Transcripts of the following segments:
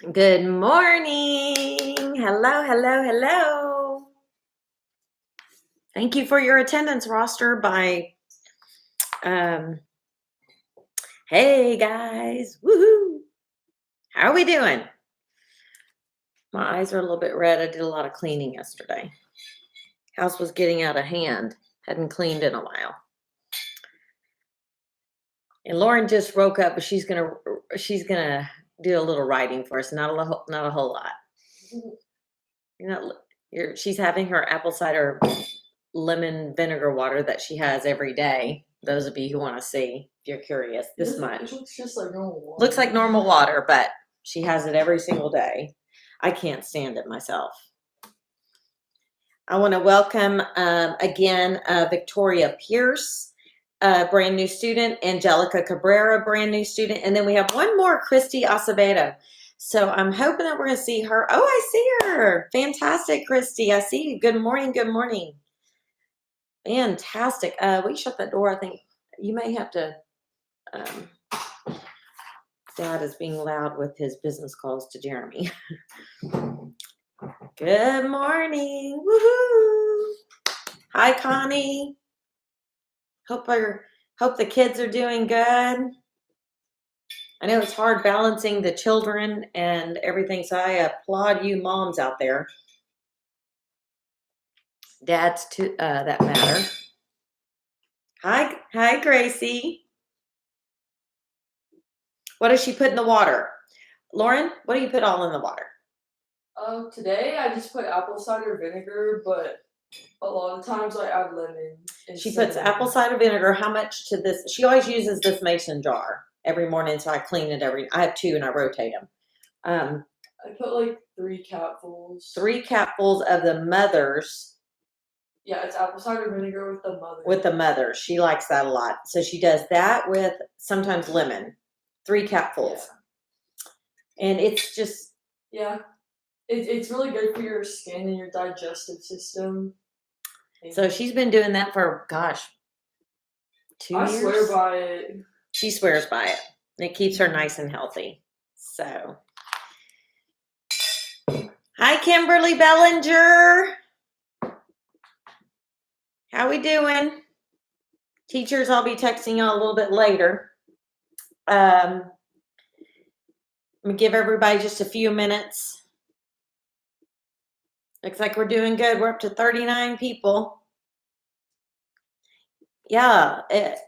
Good morning. Hello, hello, hello. Thank you for your attendance roster by, hey guys, woohoo. How are we doing? My eyes are a little bit red. I did a lot of cleaning yesterday. House was getting out of hand. Hadn't cleaned in a while. And Lauren just woke up, but she's gonna do a little writing for us. Not a whole lot. She's having her apple cider lemon vinegar water that she has every day. Those of you who want to see, if you're curious, this much. It looks just like normal water. Looks like normal water, but she has it every single day. I can't stand it myself. I want to welcome again Victoria Pierce, brand new student, Angelica Cabrera, brand new student, and then we have one more, Christy Acevedo. So I'm hoping that we're going to see her. Oh, I see her. Fantastic, Christy. I see you. Good morning. Good morning. Fantastic. We shut that door. I think you may have to. Dad is being loud with his business calls to Jeremy. Good morning. Woohoo. Hi, Connie. Hope the kids are doing good. I know it's hard balancing the children and everything, so I applaud you moms out there. Dads too, that matter. Hi, Gracie. What does she put in the water? Lauren, what do you put all in the water? Today I just put apple cider vinegar, but a lot of times I add lemon. She puts apple cider vinegar. How much to this? She always uses this mason jar every morning, so I clean it I have two and I rotate them. I put like 3 capfuls. 3 capfuls of the mother's. Yeah, it's apple cider vinegar with the mother. With the mother. She likes that a lot. So she does that with sometimes lemon. 3 capfuls. Yeah. And it's just. Yeah. It's really good for your skin and your digestive system. So she's been doing that for, gosh, 2 years? I swear by it. She swears by it. It keeps her nice and healthy. So. Hi, Kimberly Bellinger. How we doing? Teachers, I'll be texting y'all a little bit later. I'm going to give everybody just a few minutes. Looks like we're doing good. We're up to 39 people. Yeah,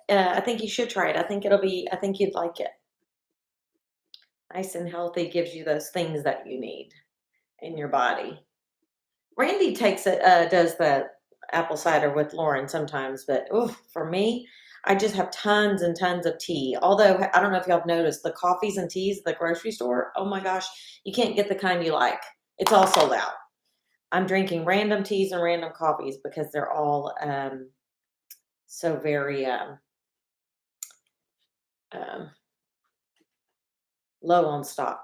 I think you should try it. I think you'd like it. Nice and healthy, gives you those things that you need in your body. Randy takes it, does the apple cider with Lauren sometimes, but for me, I just have tons and tons of tea. Although, I don't know if y'all have noticed, the coffees and teas at the grocery store, oh my gosh, you can't get the kind you like. It's all sold out. I'm drinking random teas and random coffees because they're all so very low on stock.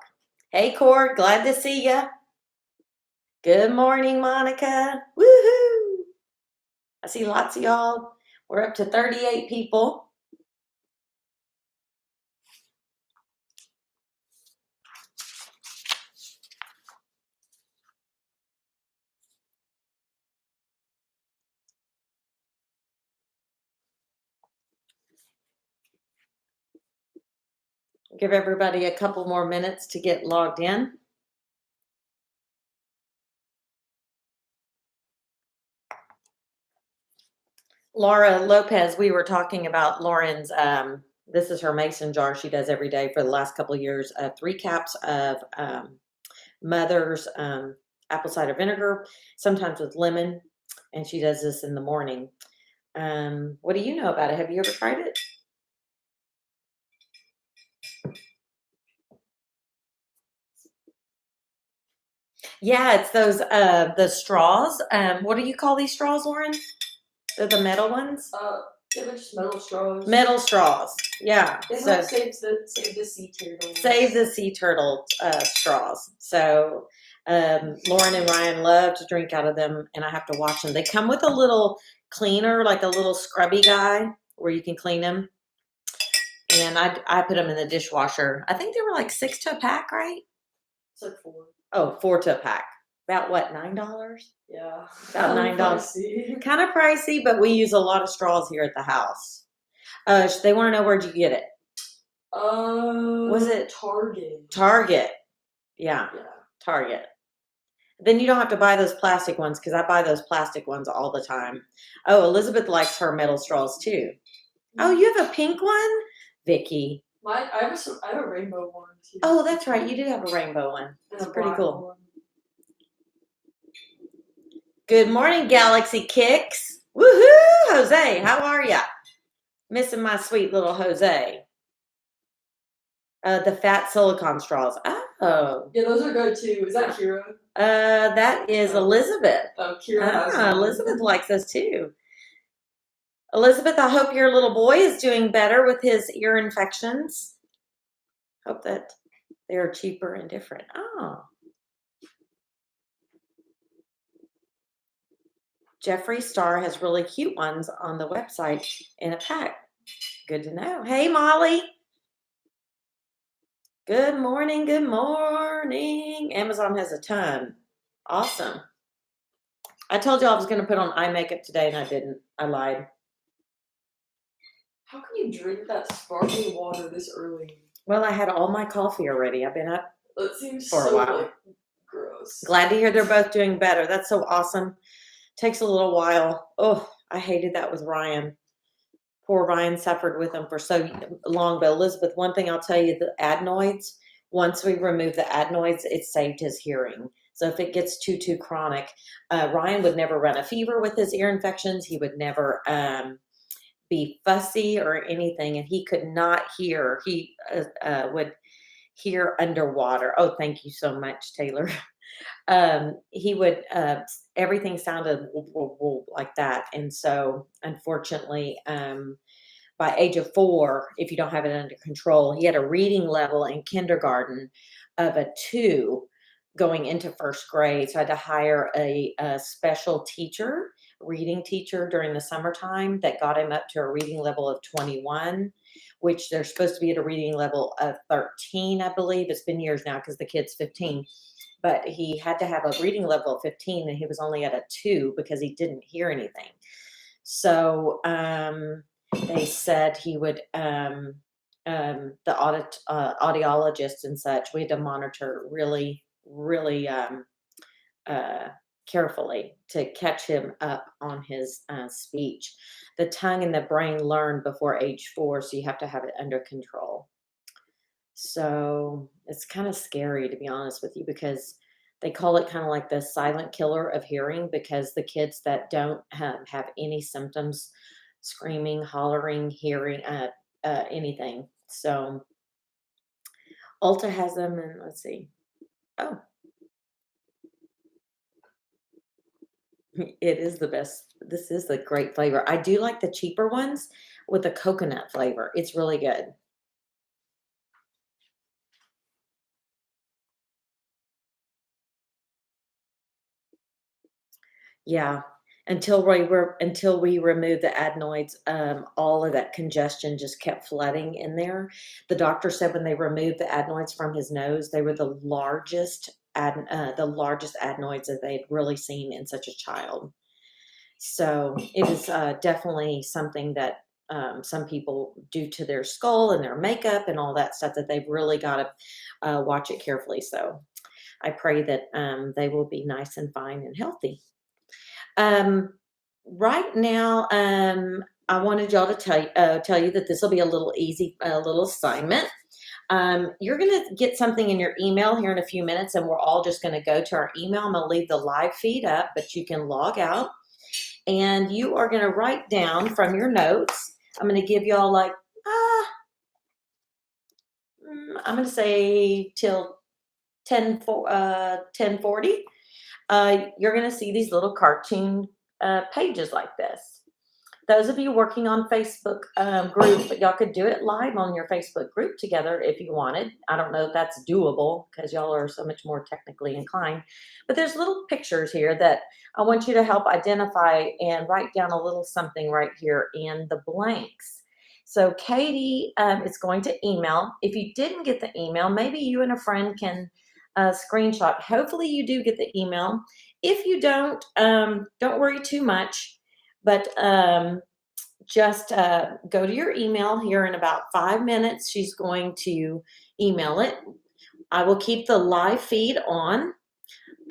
Hey, Cord, glad to see ya. Good morning, Monica. Woohoo! I see lots of y'all. We're up to 38 people. Give everybody a couple more minutes to get logged in. Laura Lopez, we were talking about Lauren's, this is her mason jar she does every day for the last couple of years, 3 caps of mother's apple cider vinegar, sometimes with lemon, and she does this in the morning. What do you know about it? Have you ever tried it? Yeah, it's those the straws. What do you call these straws, Lauren? They're the metal ones? They're just metal straws. Metal straws. Yeah. It so saves the sea turtle. Save the sea turtle straws. So Lauren and Ryan love to drink out of them, and I have to wash them. They come with a little cleaner, like a little scrubby guy where you can clean them. And I put them in the dishwasher. I think they were like $6 to a pack, right? It's like 4. Oh, 4 to a pack. About what, $9? Yeah. About $9. Pricey. Kind of pricey, but we use a lot of straws here at the house. They want to know, where'd you get it? Was it Target? Target. Yeah, Yeah. Target. Then you don't have to buy those plastic ones, because I buy those plastic ones all the time. Oh, Elizabeth likes her metal straws too. Oh, you have a pink one? Vicky. I have a rainbow one too. Oh, that's right. You do have a rainbow one. And That's a pretty black cool. one. Good morning, Galaxy Kicks. Woohoo, Jose. How are ya? Missing my sweet little Jose. The fat silicone straws. Oh. Yeah, those are good too. Is that Kira? That is Elizabeth. Oh, Kira has one. Elizabeth likes those too. Elizabeth, I hope your little boy is doing better with his ear infections. Hope that they are cheaper and different. Oh. Jeffree Star has really cute ones on the website in a pack. Good to know. Hey, Molly. Good morning. Good morning. Amazon has a ton. Awesome. I told you I was going to put on eye makeup today, and I didn't. I lied. How can you drink that sparkling water this early? Well, I had all my coffee already. I've been up That seems for so a while. like, gross. Glad to hear they're both doing better. That's so awesome. Takes a little while. Oh, I hated that with Ryan. Poor Ryan suffered with them for so long. But Elizabeth, one thing I'll tell you, the adenoids, once we remove the adenoids, it saved his hearing. So if it gets too chronic, Ryan would never run a fever with his ear infections. He would never be fussy or anything, and he could not hear. He would hear underwater. Oh, thank you so much, Taylor. He would, everything sounded like that. And so unfortunately, by age of 4, if you don't have it under control, he had a reading level in kindergarten of a 2 going into 1st grade. So I had to hire a special teacher, reading teacher during the summertime that got him up to a reading level of 21, which they're supposed to be at a reading level of 13, I believe. It's been years now because the kid's 15. But he had to have a reading level of 15, and he was only at a 2 because he didn't hear anything. So they said he would, the audiologist and such, we had to monitor really, really carefully to catch him up on his speech. The tongue and the brain learn before age 4, so you have to have it under control. So it's kind of scary, to be honest with you, because they call it kind of like the silent killer of hearing, because the kids that don't have any symptoms, screaming, hollering, hearing, anything. So Ulta has them, and let's see. Oh, it is the best. This is the great flavor. I do like the cheaper ones with the coconut flavor. It's really good. Yeah, until we remove the adenoids, all of that congestion just kept flooding in there. The doctor said when they removed the adenoids from his nose, they were the largest adenoids that they'd really seen in such a child. So it is definitely something that some people do to their skull and their makeup and all that stuff, that they've really got to watch it carefully. So I pray that they will be nice and fine and healthy. Right now, I wanted y'all to tell you that this will be a little easy, little assignment. You're going to get something in your email here in a few minutes, and we're all just going to go to our email. I'm going to leave the live feed up, but you can log out, and you are going to write down from your notes. I'm going to give y'all like, I'm going to say till 10:40. You're going to see these little cartoon pages like this. Those of you working on Facebook group, y'all could do it live on your Facebook group together if you wanted. I don't know if that's doable because y'all are so much more technically inclined. But there's little pictures here that I want you to help identify and write down a little something right here in the blanks. So Katie is going to email. If you didn't get the email, maybe you and a friend can screenshot. Hopefully you do get the email. If you don't worry too much, but just go to your email here in about 5 minutes. She's going to email it. I will keep the live feed on,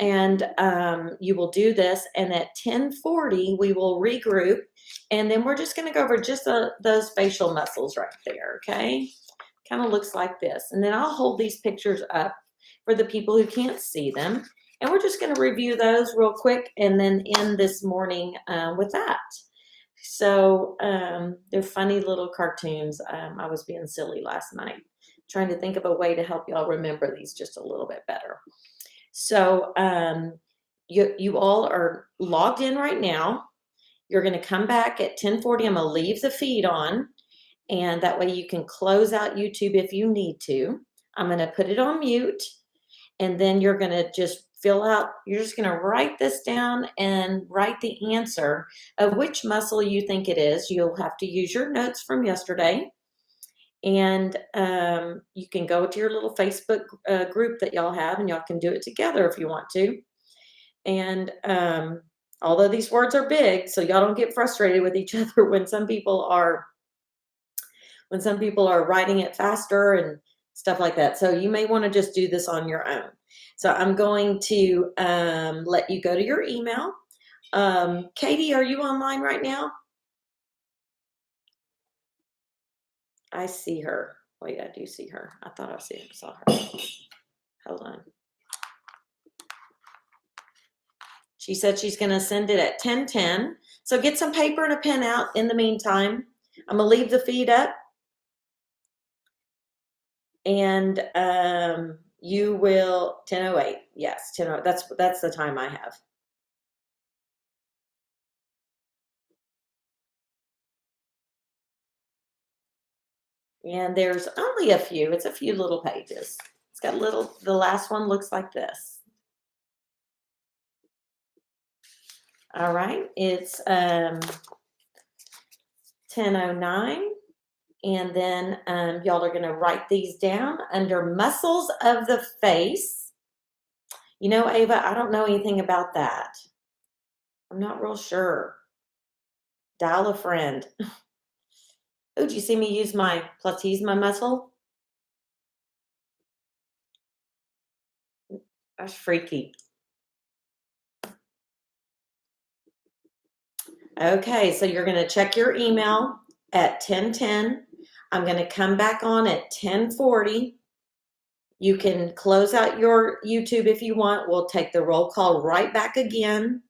and you will do this, and at 10:40 we will regroup, and then we're just going to go over just those facial muscles right there. Okay, kind of looks like this, and then I'll hold these pictures up for the people who can't see them, and we're just going to review those real quick and then end this morning with that. So they're funny little cartoons. I was being silly last night, trying to think of a way to help y'all remember these just a little bit better. So you all are logged in right now. You're going to come back at 10:40. I'm going to leave the feed on, and that way you can close out YouTube if you need to. I'm going to put it on mute, and then you're going to just you're just going to write this down and write the answer of which muscle you think it is. You'll have to use your notes from yesterday, and you can go to your little Facebook group that y'all have, and y'all can do it together if you want to. And although these words are big, so y'all don't get frustrated with each other when some people are writing it faster and stuff like that. So you may want to just do this on your own. So I'm going to let you go to your email. Katie, are you online right now? I see her. Wait, I do see her. I thought I saw her. Hold on. She said she's going to send it at 10:10. So get some paper and a pen out in the meantime. I'm going to leave the feed up. And you will 10:08. Yes, 10:08. That's the time I have. And there's only a few. It's a few little pages. It's got the last one looks like this. All right, it's 10:09. And then y'all are going to write these down under muscles of the face. You know, Ava, I don't know anything about that. I'm not real sure. Dial a friend. Oh, did you see me use my Platysma muscle? That's freaky. Okay, so you're going to check your email at 10:10. I'm going to come back on at 10:40. You can close out your YouTube if you want. We'll take the roll call right back again.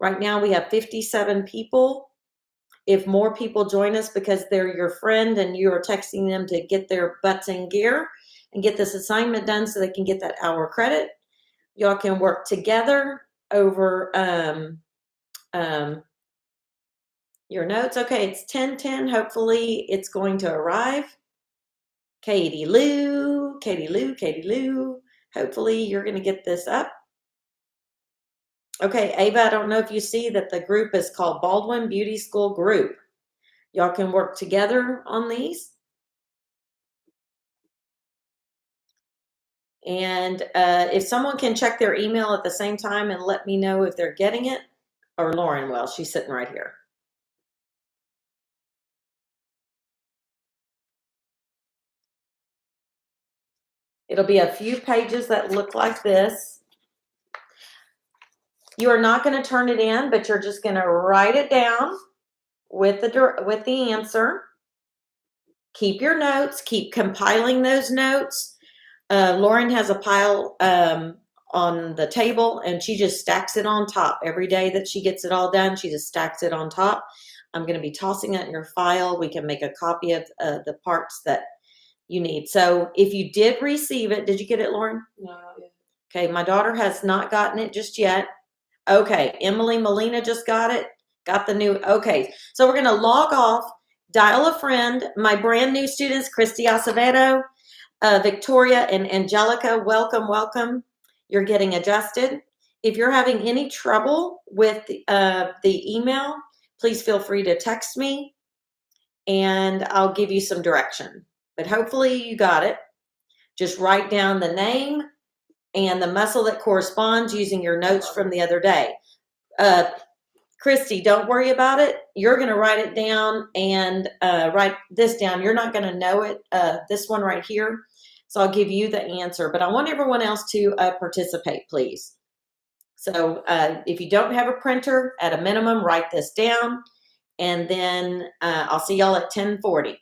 Right now we have 57 people. If more people join us because they're your friend and you are texting them to get their butts in gear and get this assignment done so they can get that hour credit, y'all can work together over your notes. Okay, it's 10:10. Hopefully it's going to arrive. Katie Lou. Hopefully you're going to get this up. Okay, Ava, I don't know if you see that the group is called Baldwin Beauty School Group. Y'all can work together on these. And if someone can check their email at the same time and let me know if they're getting it, or Lauren will, she's sitting right here. It'll be a few pages that look like this. You are not going to turn it in, but you're just going to write it down with the answer. Keep your notes. Keep compiling those notes. Lauren has a pile on the table, and she just stacks it on top. Every day that she gets it all done, she just stacks it on top. I'm going to be tossing it in your file. We can make a copy of the parts that you need. So if you did receive it, did you get it, Lauren? No, not yet. Okay, my daughter has not gotten it just yet. Okay, Emily Molina just got it. Got the new, okay. So we're gonna log off, dial a friend. My brand new students, Christy Acevedo, Victoria, and Angelica, welcome. You're getting adjusted. If you're having any trouble with the email, please feel free to text me and I'll give you some direction. But hopefully you got it. Just write down the name, and the muscle that corresponds using your notes from the other day. Christy, don't worry about it. You're going to write it down and write this down. You're not going to know it, this one right here. So I'll give you the answer, but I want everyone else to participate, please. So if you don't have a printer, at a minimum, write this down, and then I'll see y'all at 10:40.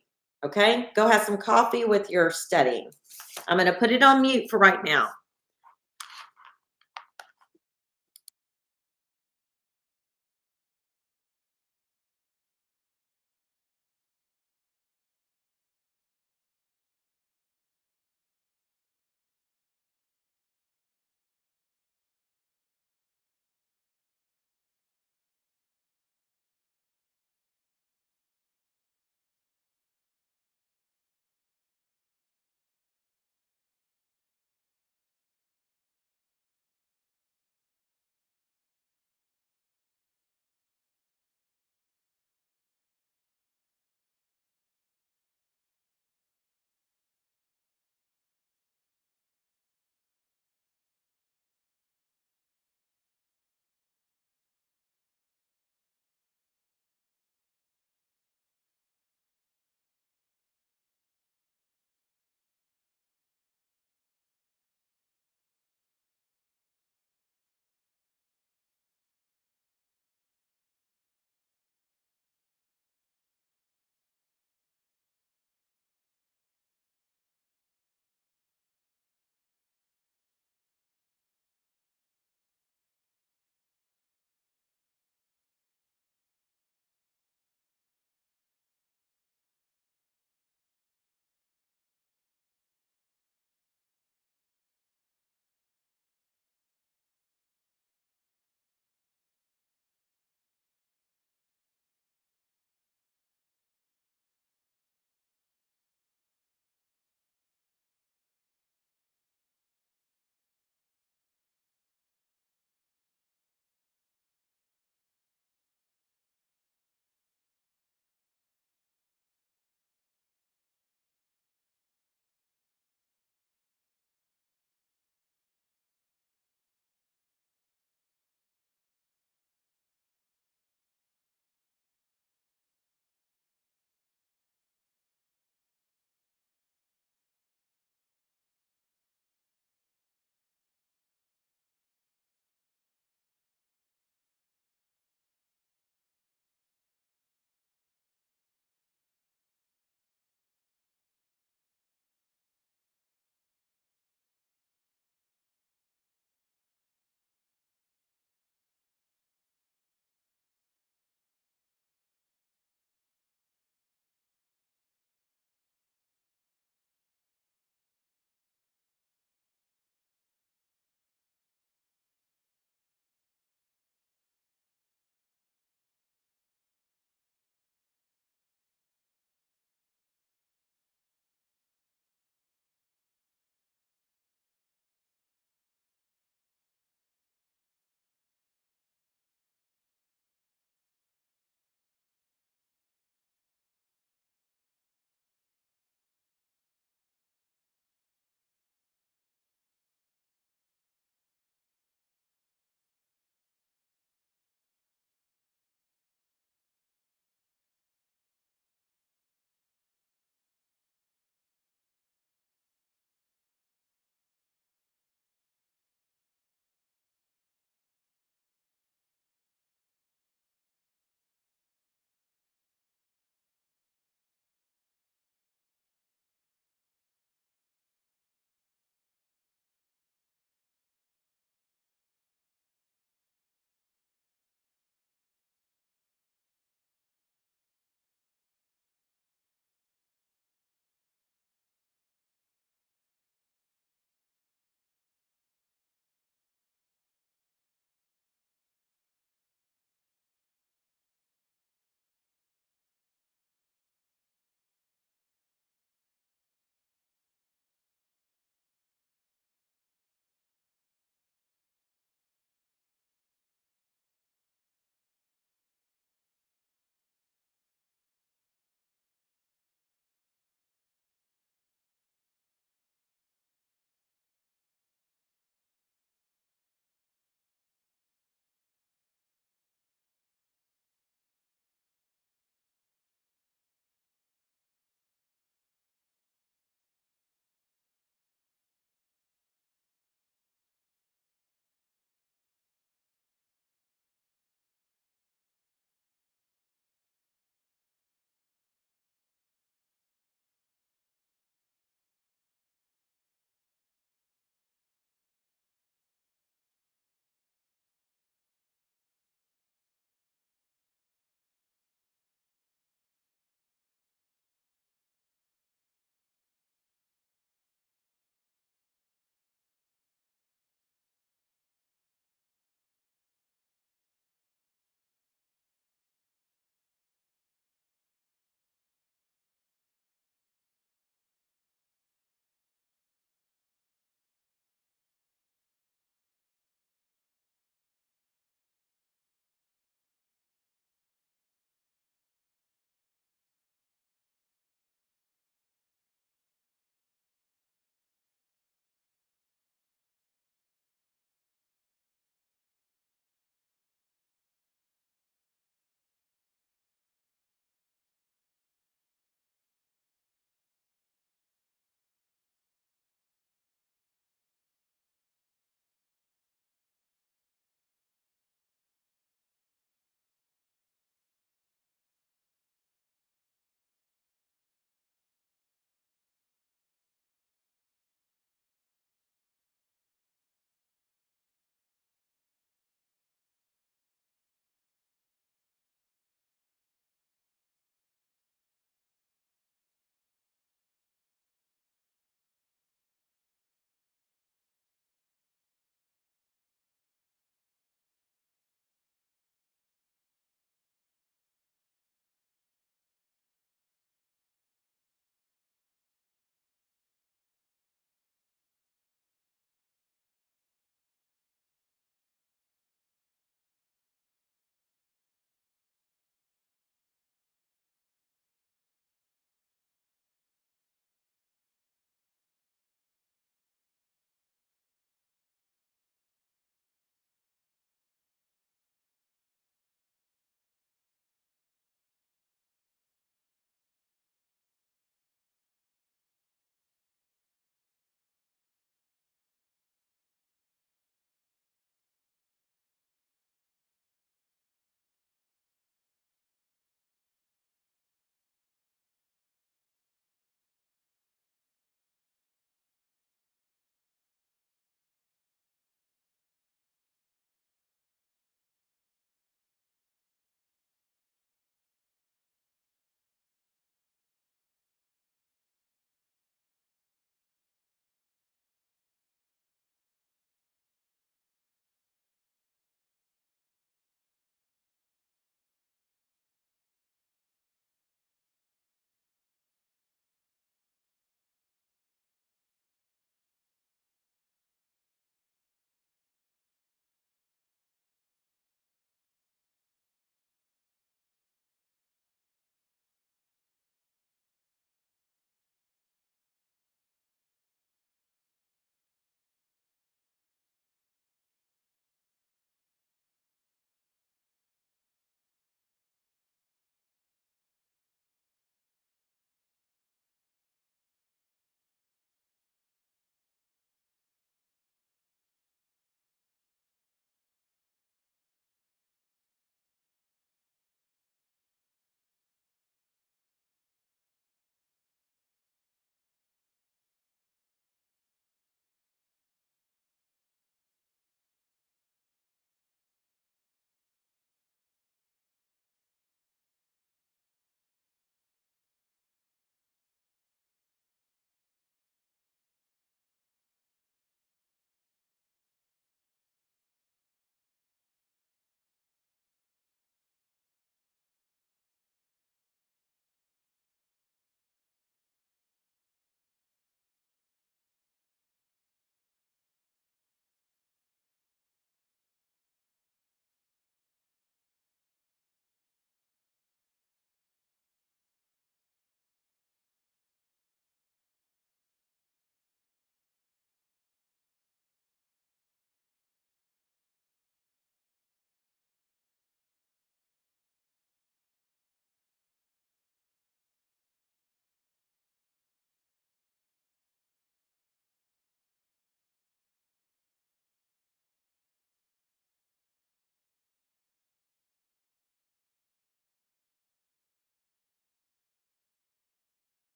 Okay? Go have some coffee with your studying. I'm going to put it on mute for right now.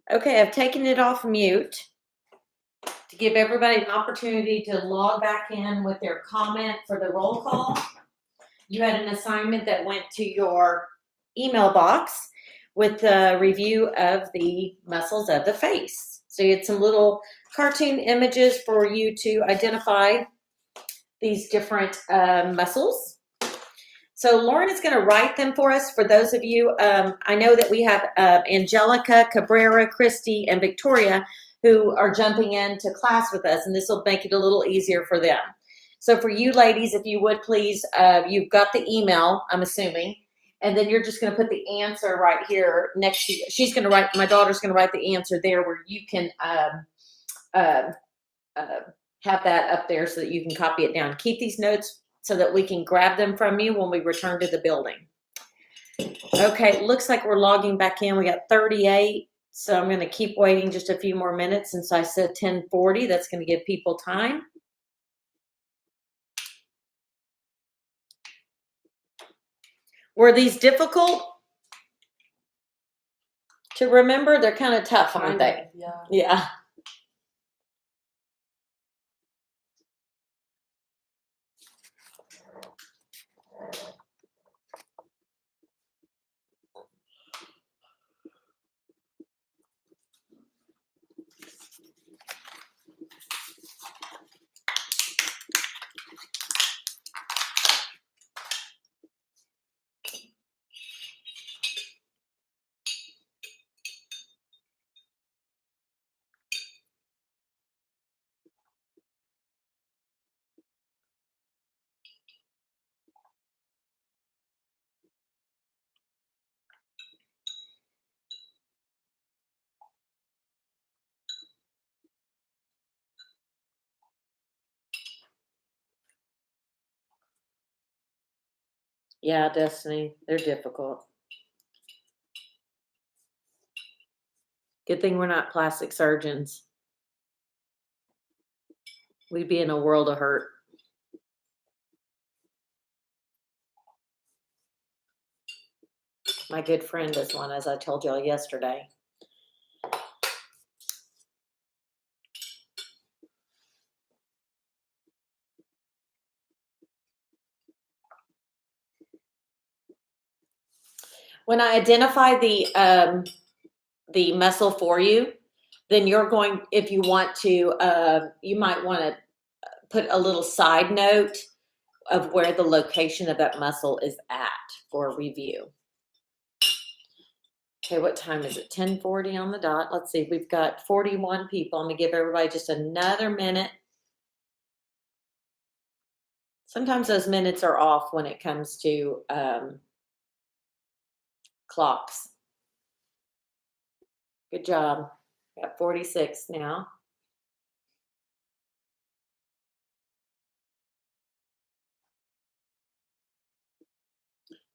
Okay, I've taken it off mute to give everybody an opportunity to log back in with their comment for the roll call. You had an assignment that went to your email box with a review of the muscles of the face. So you had some little cartoon images for you to identify these different muscles. So Lauren is going to write them for us. For those of you, I know that we have Angelica, Cabrera, Christy, and Victoria who are jumping into class with us, and this will make it a little easier for them. So for you ladies, if you would please, you've got the email, I'm assuming, and then you're just going to put the answer right here next to you. She's going to write, my daughter's going to write the answer there where you can have that up there so that you can copy it down. Keep these notes so that we can grab them from you when we return to the building. Okay, looks like we're logging back in. We got 38. So I'm going to keep waiting just a few more minutes since I said 10:40. That's going to give people time. Were these difficult to remember? They're kind of tough, aren't they? Yeah. Yeah. Yeah, Destiny, they're difficult. Good thing we're not plastic surgeons. We'd be in a world of hurt. My good friend is one, as I told y'all yesterday. When I identify the muscle for you, then you're going, if you want to, you might want to put a little side note of where the location of that muscle is at for review. Okay, what time is it? 10:40 on the dot. Let's see, we've got 41 people. I'm gonna give everybody just another minute. Sometimes those minutes are off when it comes to clocks. Good job. Got 46 now.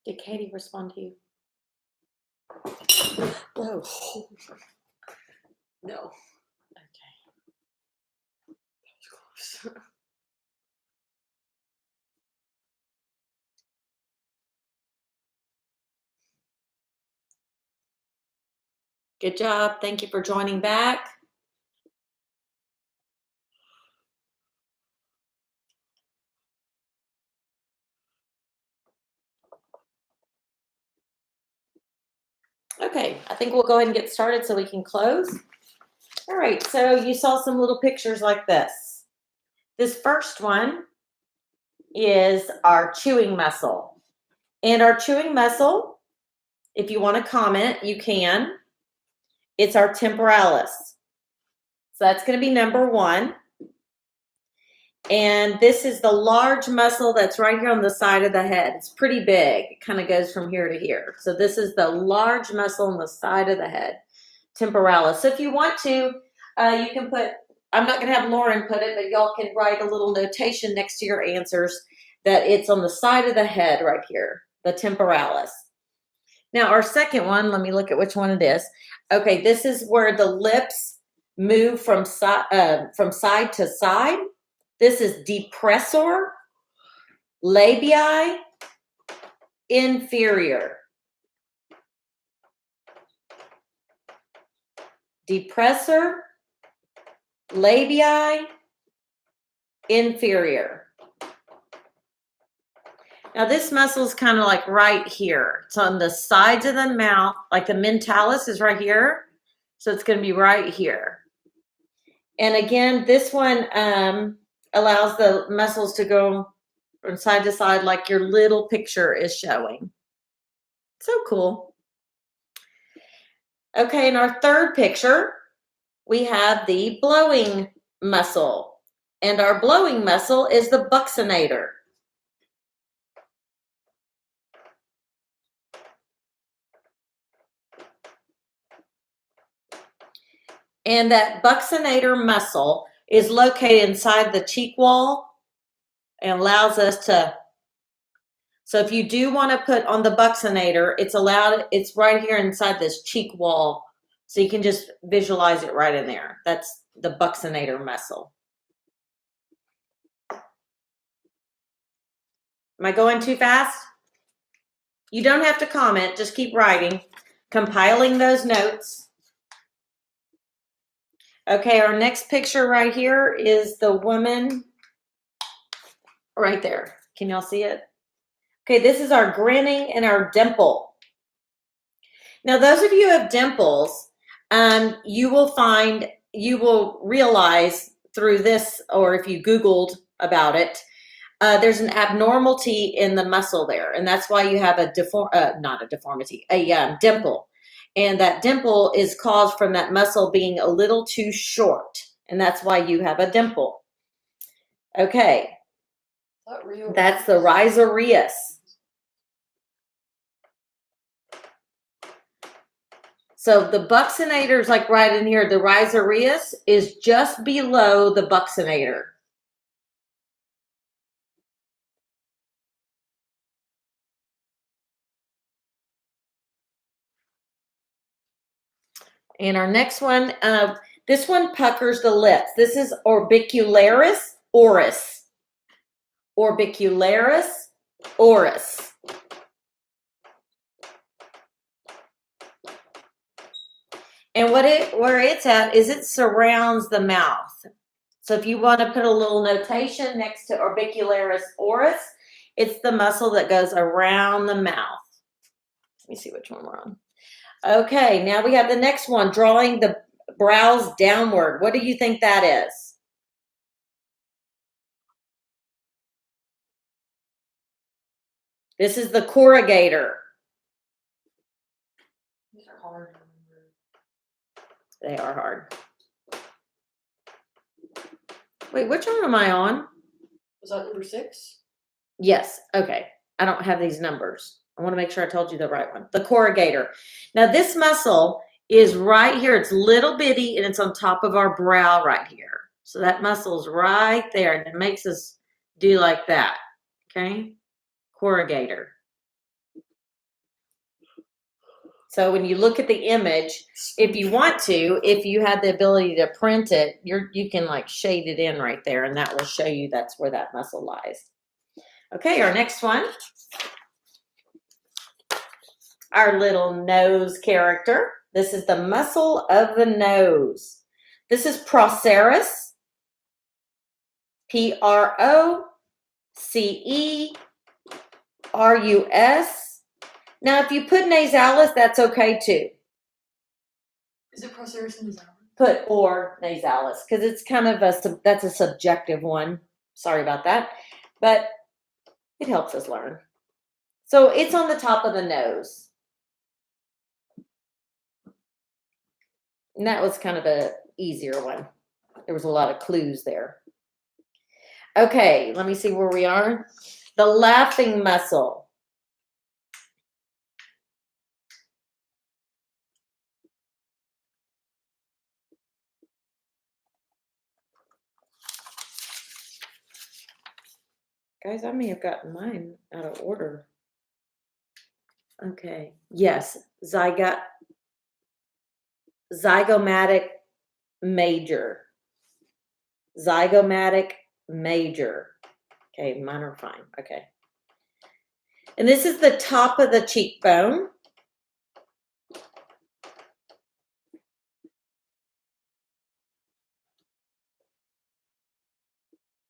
Did Katie respond to you? No. No. Okay. That was close. Good job. Thank you for joining back. Okay, I think we'll go ahead and get started so we can close. All right, so you saw some little pictures like this. This first one is our chewing muscle. And our chewing muscle, if you want to comment, you can. It's our temporalis. So that's going to be number 1. And this is the large muscle that's right here on the side of the head. It's pretty big. It kind of goes from here to here. So this is the large muscle on the side of the head, temporalis. So if you want to, you can put, I'm not going to have Lauren put it, but y'all can write a little notation next to your answers that it's on the side of the head right here, the temporalis. Now our second one, let me look at which one it is. Okay, this is where the lips move from side to side. This is depressor labii inferior. depressor, labii, inferior. Now this muscle is kind of like right here. It's on the sides of the mouth, like the mentalis is right here. So it's going to be right here. And again, this one allows the muscles to go from side to side like your little picture is showing. So cool. Okay, in our third picture, we have the blowing muscle. And our blowing muscle is the buccinator. And that buccinator muscle is located inside the cheek wall and allows us to, so if you do want to put on the buccinator, it's right here inside this cheek wall. So you can just visualize it right in there. That's the buccinator muscle. Am I going too fast? You don't have to comment, just keep writing, compiling those notes. Okay, our next picture right here is the woman right there. Can y'all see it? Okay, this is our grinning and our dimple. Now, those of you who have dimples, you will realize through this, or if you Googled about it, there's an abnormality in the muscle there, and that's why you have a dimple. And that dimple is caused from that muscle being a little too short, and that's why you have a dimple. Okay, that's the rhizoreus. So the buccinator is like right in here. The rhizoreus is just below the buccinator. And our next one, this one puckers the lips. This is Orbicularis oris. Orbicularis oris. And where it's at is it surrounds the mouth. So if you want to put a little notation next to Orbicularis oris, it's the muscle that goes around the mouth. Let me see which one we're on. Okay, now we have the next one, drawing the brows downward. What do you think that is? This is the corrugator. These are hard. They are hard. Wait, which one am I on? Was that number 6? Yes, okay. I don't have these numbers. I want to make sure I told you the right one. The corrugator. Now this muscle is right here. It's little bitty and it's on top of our brow right here. So that muscle's right there and it makes us do like that. Okay? Corrugator. So when you look at the image, if you want to, if you had the ability to print it, you can like shade it in right there and that will show you that's where that muscle lies. Okay, our next one. Our little nose character. This is the muscle of the nose. This is Procerus. Procerus. Now, if you put nasalis, that's okay too. Is it Procerus and nasalis? Put or nasalis because it's kind of that's a subjective one. Sorry about that, but it helps us learn. So it's on the top of the nose. And that was kind of a easier one. There was a lot of clues there. Okay, let me see where we are. The laughing muscle. Guys, I may have gotten mine out of order. Okay, yes, zygomatic major. Zygomatic major. Okay, mine are fine. Okay. And this is the top of the cheekbone.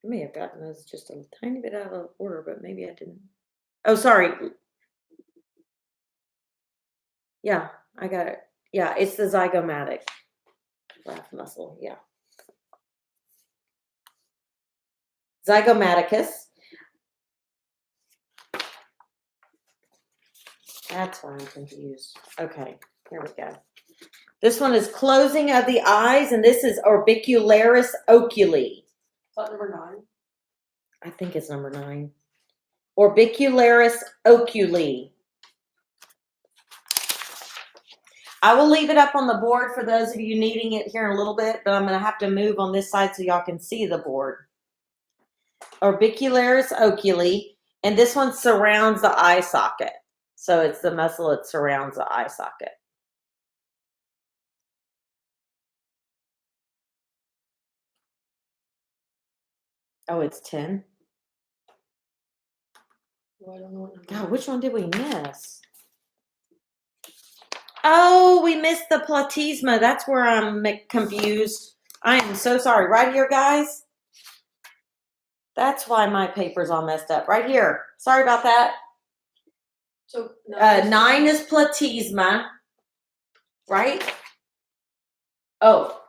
may have gotten those just a tiny bit out of order, but maybe I didn't. Oh, sorry. Yeah, I got it. Yeah, it's the zygomatic raphe muscle. Yeah. Zygomaticus. That's why I'm confused. Okay, here we go. This one is closing of the eyes, and this is Orbicularis Oculi. Is that number 9? I think it's number 9. Orbicularis Oculi. I will leave it up on the board for those of you needing it here in a little bit, but I'm going to have to move on this side so y'all can see the board. Orbicularis Oculi, and this one surrounds the eye socket. So it's the muscle that surrounds the eye socket. Oh, it's 10? Well, I don't know what number. God, which one did we miss? Oh, we missed the Platysma. That's where I'm confused. I am so sorry. Right here, guys. That's why my paper's all messed up. Right here. Sorry about that. So 9 is Platysma. Right? Oh.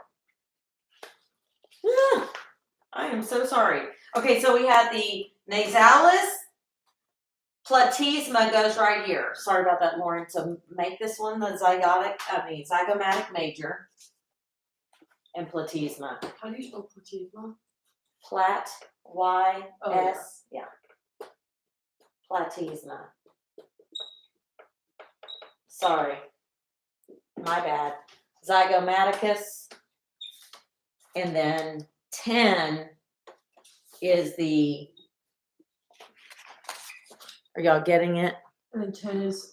I am so sorry. Okay, so we had the nasalis. Platysma goes right here. Sorry about that, Lauren. To make this one the zygomatic major and Platysma. How do you spell Platysma? Plat, Y-S, yeah. Platysma. Sorry. My bad. Zygomaticus. And then 10 is the, are y'all getting it? And then 10 is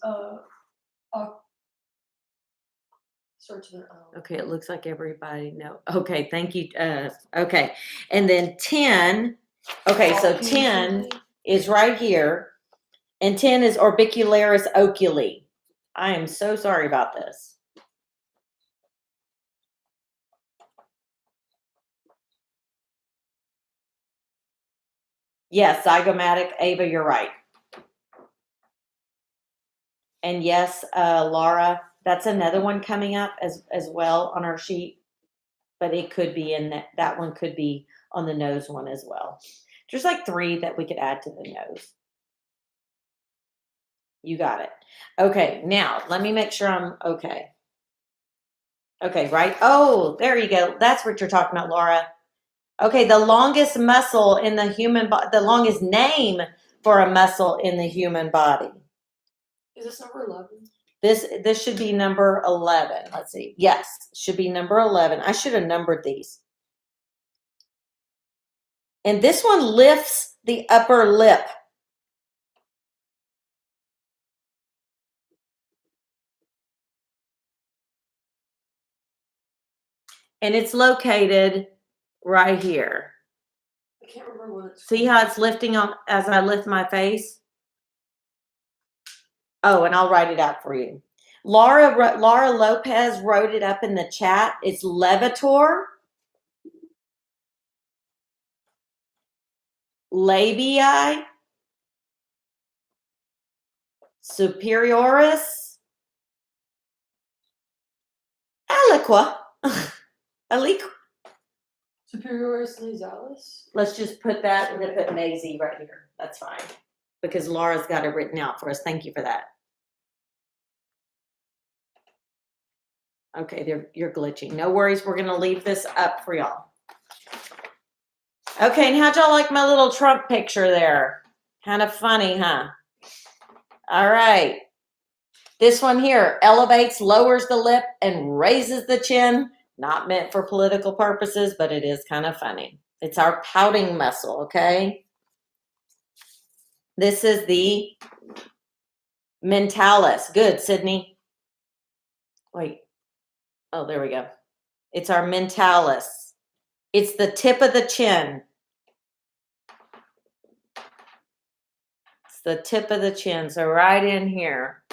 starts with an O. Okay, it looks like everybody know. Okay, thank you. Okay, and then 10. Okay, so 10 is right here, and 10 is Orbicularis Oculi. I am so sorry about this. Yes, zygomatic, Ava, you're right. And yes, Laura, that's another one coming up as well on our sheet, but it could be in that one could be on the nose one as well. There's like 3 that we could add to the nose. You got it. Okay, now let me make sure I'm okay. Okay, right? Oh, there you go. That's what you're talking about, Laura. Okay, the longest muscle in the human body, the longest name for a muscle in the human body. Is this number 11? This should be number 11. Let's see. Yes, should be number 11. I should have numbered these. And this one lifts the upper lip. And it's located right here. I can't remember what it's See how it's lifting on as I lift my face? Oh, and I'll write it out for you. Laura Lopez wrote it up in the chat. It's levator, labii, superioris, aliqua. Aliqua. Superioris nasalis? Let's just put that and then put Maisie right here. That's fine. Because Laura's got it written out for us. Thank you for that. Okay, you're glitching. No worries. We're going to leave this up for y'all. Okay, and how'd y'all like my little Trump picture there? Kind of funny, huh? All right. This one here elevates, lowers the lip, and raises the chin. Not meant for political purposes, but it is kind of funny. It's our pouting muscle, okay? This is the Mentalis. Good, Sydney. Wait. Oh, there we go. It's our Mentalis. It's the tip of the chin. It's the tip of the chin. So right in here.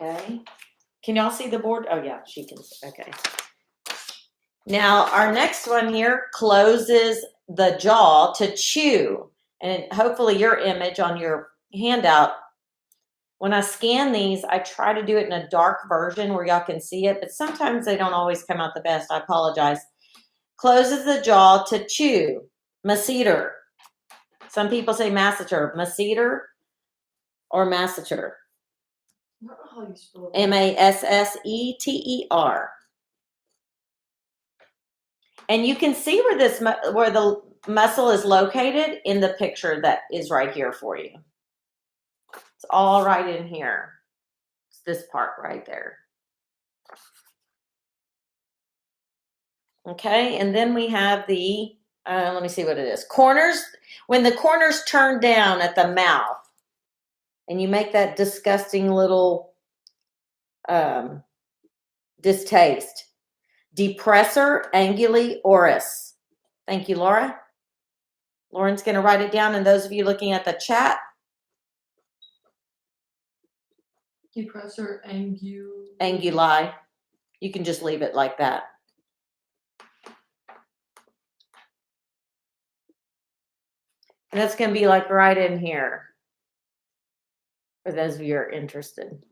Okay. Can y'all see the board? Oh, yeah, she can. Okay. Now, our next one here closes the jaw to chew. And hopefully your image on your handout, when I scan these, I try to do it in a dark version where y'all can see it, but sometimes they don't always come out the best. I apologize. Closes the jaw to chew. Masseter. Some people say masseter. Masseter or masseter. I don't know how you spell it. Masseter. And you can see where the muscle is located in the picture that is right here for you. It's all right in here. It's this part right there. Okay, and then we have the, let me see what it is. Corners, when the corners turn down at the mouth, and you make that disgusting little distaste. Depressor anguli oris. Thank you, Laura. Lauren's going to write it down, and those of you looking at the chat. Depressor anguli. You can just leave it like that. And that's going to be like right in here, for those of you who are interested.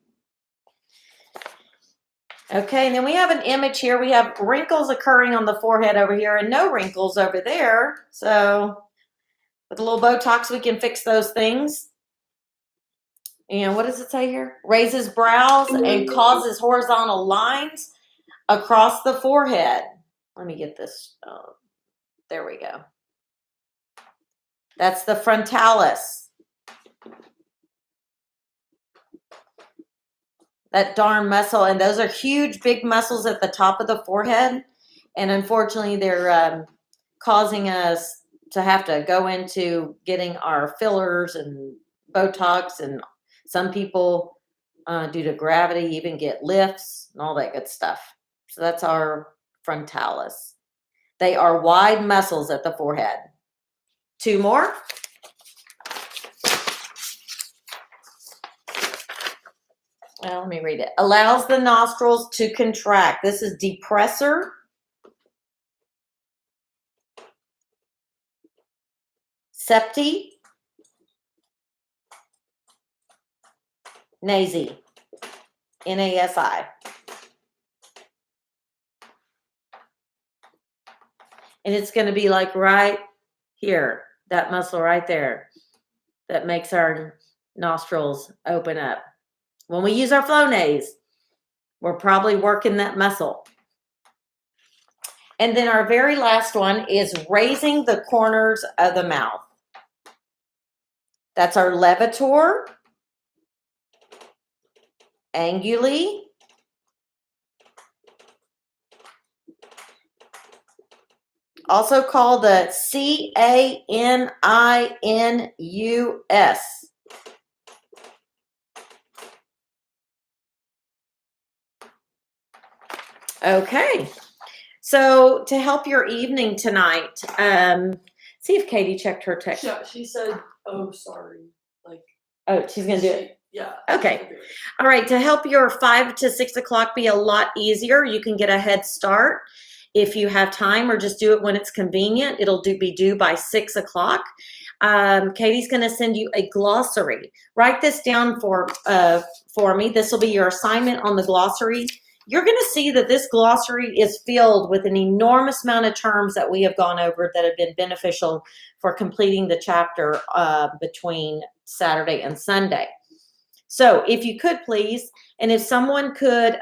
Okay, and then we have an image here. We have wrinkles occurring on the forehead over here and no wrinkles over there. So with a little Botox, we can fix those things. And what does it say here? Raises brows and causes horizontal lines across the forehead. Let me get this. There we go. That's the frontalis. That darn muscle, and those are huge, big muscles at the top of the forehead. And unfortunately, they're causing us to have to go into getting our fillers and Botox. And some people, due to gravity, even get lifts and all that good stuff. So that's our frontalis. They are wide muscles at the forehead. Two more. Well, let me read it. Allows the nostrils to contract. This is depressor. Septi. Nasi. Nasi. And it's going to be like right here, that muscle right there that makes our nostrils open up. When we use our Flonase, we're probably working that muscle. And then our very last one is raising the corners of the mouth. That's our levator, anguli, also called the caninus. Okay, so to help your evening tonight, see if Katie checked her text. Yeah, she said, "Oh, sorry." Like, oh, she's gonna do it. Yeah. Okay. All right. To help your 5 to 6 o'clock be a lot easier, you can get a head start if you have time, or just do it when it's convenient. It'll be due by 6 o'clock. Katie's going to send you a glossary. Write this down for me. This will be your assignment on the glossary. You're going to see that this glossary is filled with an enormous amount of terms that we have gone over that have been beneficial for completing the chapter between Saturday and Sunday. So if you could please, and if someone could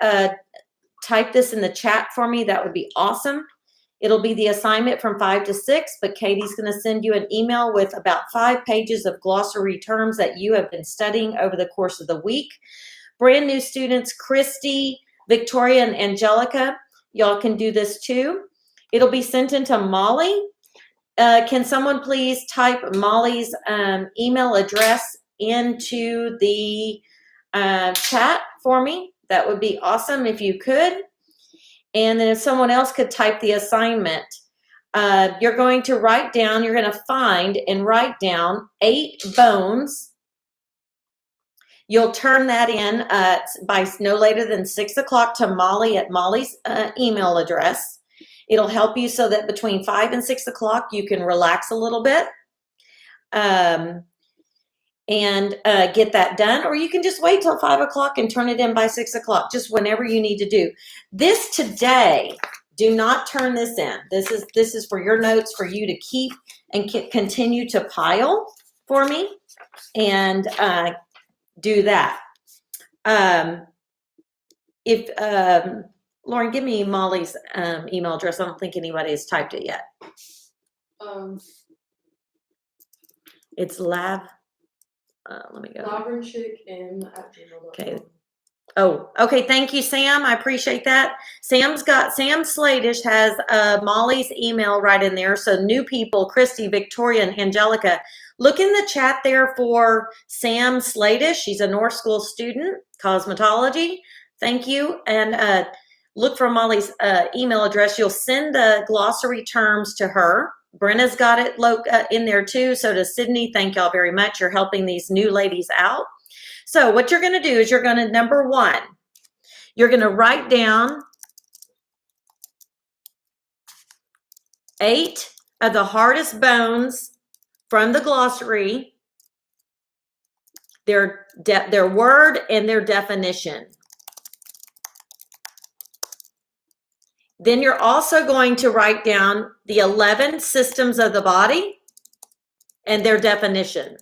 type this in the chat for me, that would be awesome. It'll be the assignment from 5 to 6, but Katie's going to send you an email with about 5 pages of glossary terms that you have been studying over the course of the week. Brand new students, Christy, Victoria, and Angelica, y'all can do this too. It'll be sent into Molly. Can someone please type Molly's email address into the chat for me? That would be awesome if you could. And then if someone else could type the assignment, you're going to write down, you're going to find and write down 8 bones You'll turn that in by no later than 6 o'clock to Molly at Molly's email address. It'll help you so that between 5 and 6 o'clock you can relax a little bit and get that done. Or you can just wait till 5 o'clock and turn it in by 6 o'clock, just whenever you need to do. This today, do not turn this in. This is for your notes for you to keep and continue to pile for me and do that. Lauren, give me Molly's email address. I don't think anybody has typed it yet. It's lab. Let me go. lavernchickm@gmail.com. Okay. Oh, okay. Thank you, Sam. I appreciate that. Sam Sladish has Molly's email right in there. So new people, Christy, Victoria, and Angelica, look in the chat there for Sam Sladish. She's a North School student, cosmetology. Thank you. And look for Molly's email address. You'll send the glossary terms to her. Brenna's got it in there too. So does Sydney. Thank y'all very much. You're helping these new ladies out. So what you're going to do is you're going to, number one, you're going to write down 8 of the hardest bones from the glossary, their word and their definition. Then you're also going to write down the 11 systems of the body and their definition.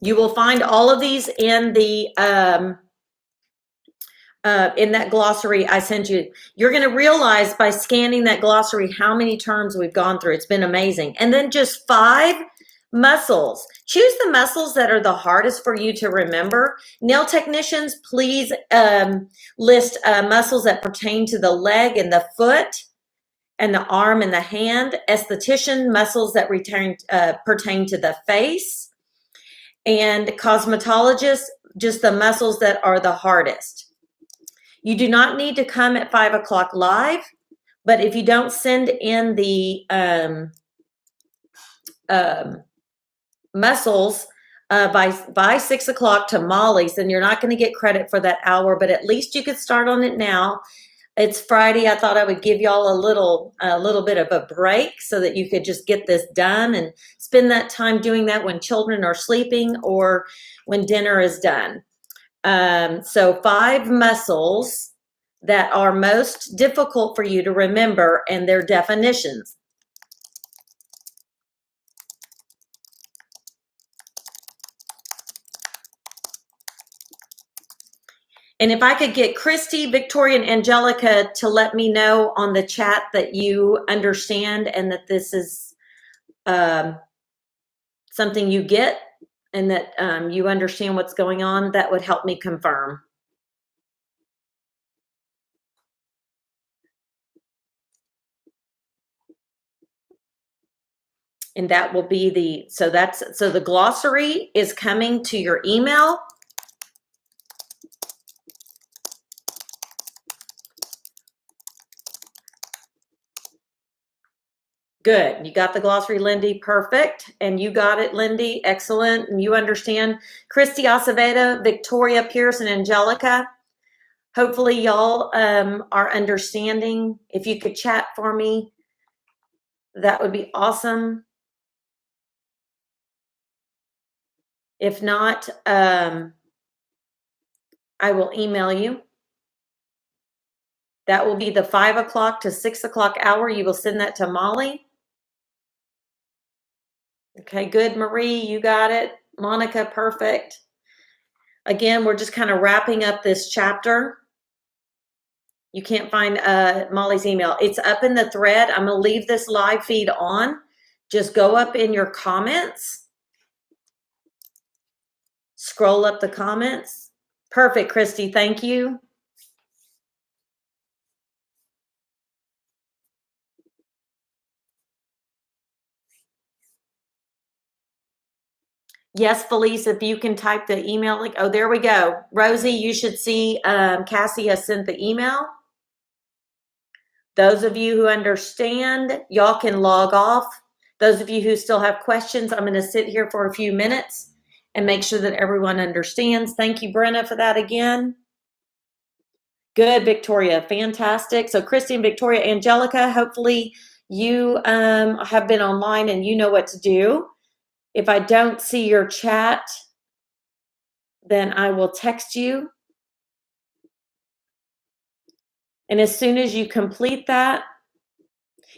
You will find all of these in the in that glossary I sent you. You're going to realize by scanning that glossary how many terms we've gone through. It's been amazing. And then just 5 muscles. Choose the muscles that are the hardest for you to remember. Nail technicians, please list muscles that pertain to the leg and the foot and the arm and the hand. Esthetician, muscles that pertain to the face. And cosmetologists, just the muscles that are the hardest. You do not need to come at 5 o'clock live, but if you don't send in the muscles by 6 o'clock to Molly's, then you're not going to get credit for that hour, but at least you could start on it now. It's Friday. I thought I would give y'all a little bit of a break so that you could just get this done and spend that time doing that when children are sleeping or when dinner is done. So 5 muscles that are most difficult for you to remember and their definitions. And if I could get Christy, Victoria, and Angelica to let me know on the chat that you understand and that this is something you get and that you understand what's going on, that would help me confirm. And that will be so the glossary is coming to your email. Good. You got the glossary, Lindy. Perfect. And you got it, Lindy. Excellent. And you understand. Christy Acevedo, Victoria Pierce, and Angelica. Hopefully y'all are understanding. If you could chat for me, that would be awesome. If not, I will email you. That will be the 5 o'clock to 6 o'clock hour. You will send that to Molly. Okay, good. Marie, you got it. Monica, perfect. Again, we're just kind of wrapping up this chapter. You can't find Molly's email. It's up in the thread. I'm going to leave this live feed on. Just go up in your comments. Scroll up the comments. Perfect, Christy. Thank you. Yes, Felice, if you can type the email link. Oh, there we go. Rosie, you should see Cassie has sent the email. Those of you who understand, y'all can log off. Those of you who still have questions, I'm going to sit here for a few minutes and make sure that everyone understands. Thank you, Brenna, for that again. Good, Victoria. Fantastic. So Christy and Victoria, Angelica, hopefully you have been online and you know what to do. If I don't see your chat, then I will text you. And as soon as you complete that,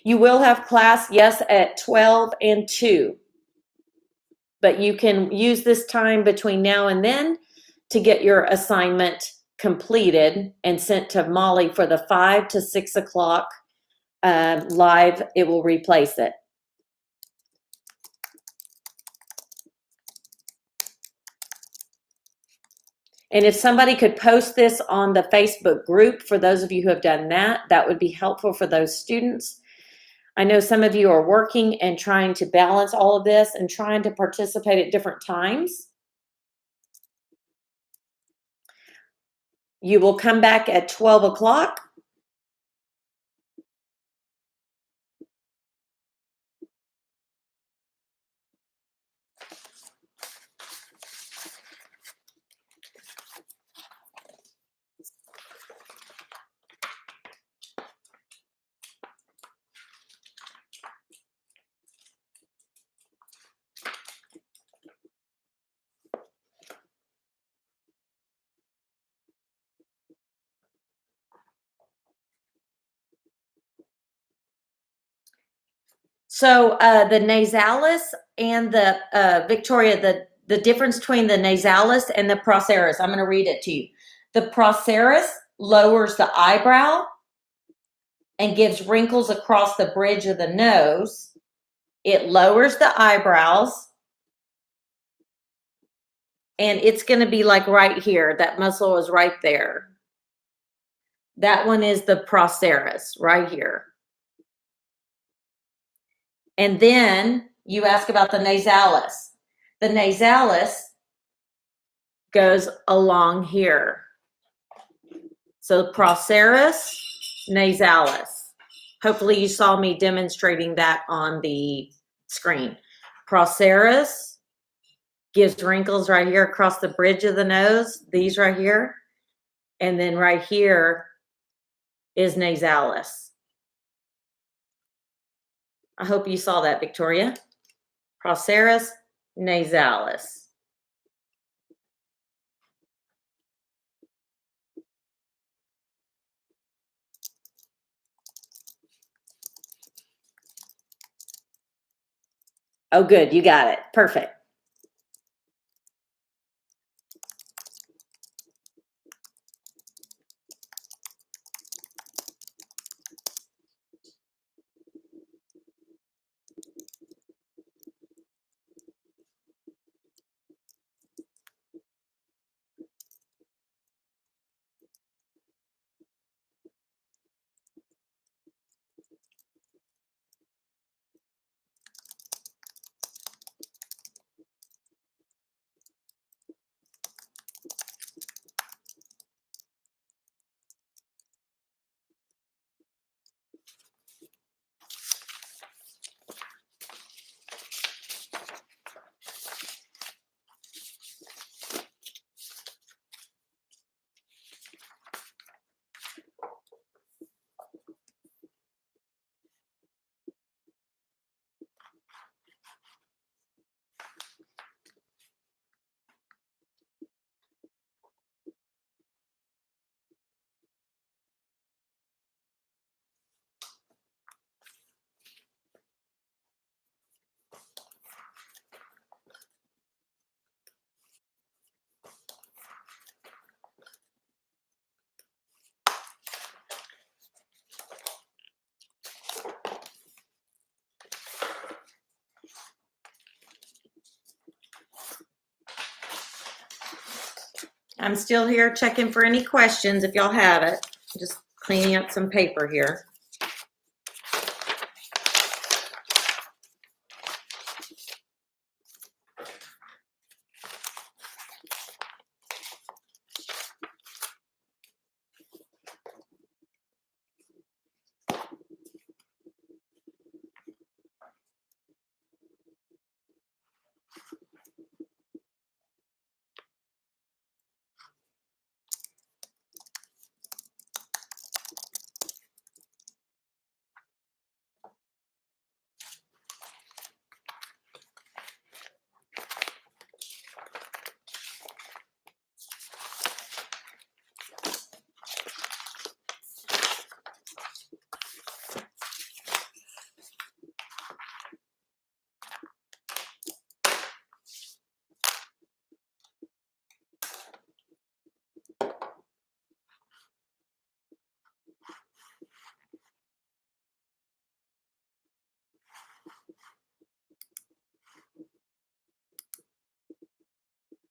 you will have class, yes, at 12 and 2. But you can use this time between now and then to get your assignment completed and sent to Molly for the 5 to 6 o'clock live. It will replace it. And if somebody could post this on the Facebook group, for those of you who have done that, that would be helpful for those students. I know some of you are working and trying to balance all of this and trying to participate at different times. You will come back at 12 o'clock. So the nasalis and the Victoria, the difference between the nasalis and the procerus, I'm going to read it to you. The procerus lowers the eyebrow and gives wrinkles across the bridge of the nose. It lowers the eyebrows, and it's going to be like right here. That muscle is right there. That one is the procerus right here. And then you ask about the nasalis. The nasalis goes along here. So procerus, nasalis. Hopefully you saw me demonstrating that on the screen. Procerus gives wrinkles right here across the bridge of the nose, these right here. And then right here is nasalis. I hope you saw that, Victoria. Procerus, nasalis. Oh, good. You got it. Perfect. I'm still here checking for any questions if y'all have it. Just cleaning up some paper here.